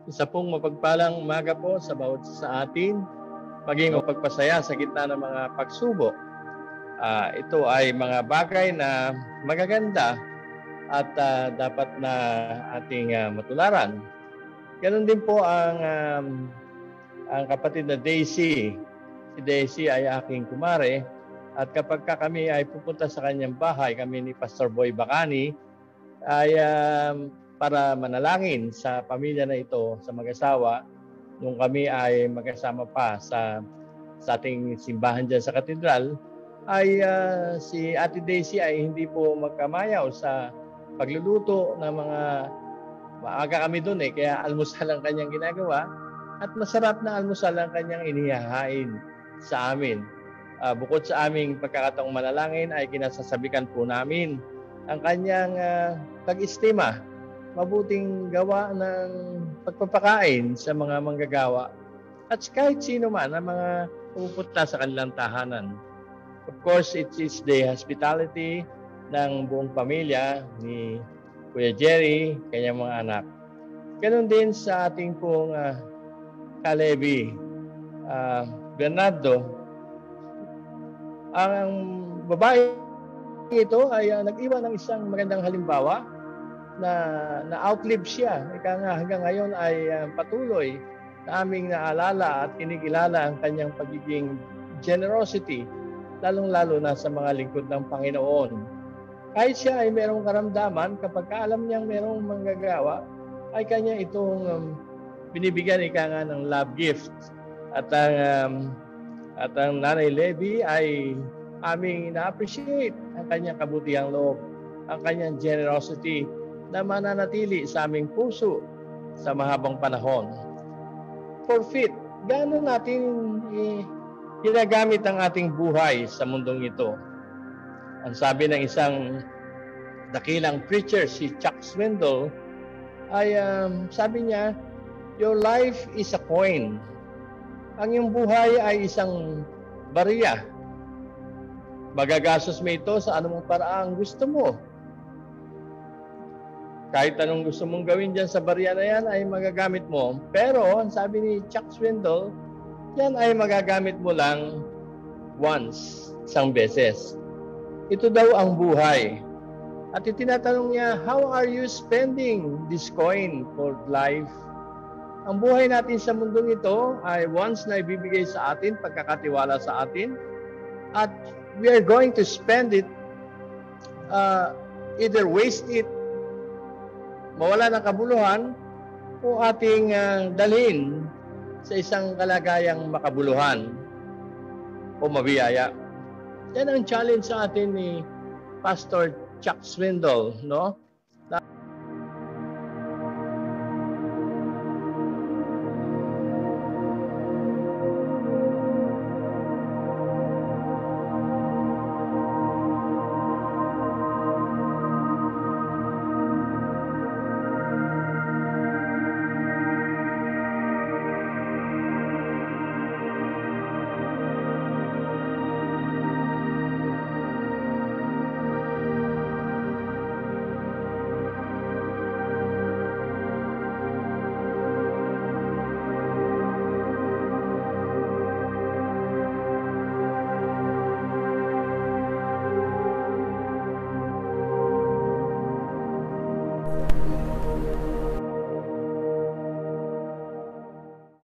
Isa pong mapagpalang umaga po sa bawat sa atin, maging mapagpasaya sa gitna ng mga pagsubok. Ito ay mga bagay na magaganda at dapat na ating matularan. Ganon din po ang kapatid na Daisy. Si Daisy ay aking kumare at kapag kami ay pupunta sa kanyang bahay, kami ni Pastor Boy Bacani, ay para manalangin sa pamilya na ito, sa mag-asawa, nung kami ay magkasama pa sa ating simbahan dyan sa katedral, ay si Ate Daisy ay hindi po magkamayaw sa pagluluto ng mga, maaga kami doon kaya almusal ang kanyang ginagawa at masarap na almusal ang kanyang inihahain sa amin. Bukod sa aming pagkakataong manalangin ay kinasasabikan po namin ang kanyang pag-estima, mabuting gawa ng pagpapakain sa mga manggagawa at kahit sino man ang mga pumupunta sa kanilang tahanan. Of course, it is the hospitality ng buong pamilya ni Kuya Jerry, kanyang mga anak. Ganon din sa ating pong Kalebi, Bernardo. Ang babae ito ay nag-iwan ng isang magandang halimbawa na outlive siya. Ika nga hanggang ngayon ay patuloy na aming naalala at kinikilala ang kanyang pagiging generosity, lalong-lalo na sa mga lingkod ng Panginoon. Kahit siya ay merong karamdaman, kapag alam niyang merong manggagawa, ay kanya itong binibigyan ika nga ng love gift. At ang Nanay Levy ay aming na-appreciate ang kanyang kabutihang loob, ang kanyang generosity na mananatili sa aming puso sa mahabang panahon. Forfeit, gaano natin ginagamit ang ating buhay sa mundong ito? Ang sabi ng isang dakilang preacher, si Chuck Swindoll, ay sabi niya, your life is a coin. Ang iyong buhay ay isang barya. Magagastos mo ito sa anumang paraang gusto mo. Kahit anong gusto mong gawin dyan sa barya na yan ay magagamit mo. Pero, ang sabi ni Chuck Swindoll, yan ay magagamit mo lang once, isang beses. Ito daw ang buhay. At itinatanong niya, how are you spending this coin called life? Ang buhay natin sa mundong ito ay once na ibibigay sa atin, pagkakatiwala sa atin, at we are going to spend it, either waste it, mawala ng kabuluhan, o ating dalhin sa isang kalagayang makabuluhan o mabiyaya. Yan ang challenge sa atin ni Pastor Chuck Swindoll, no?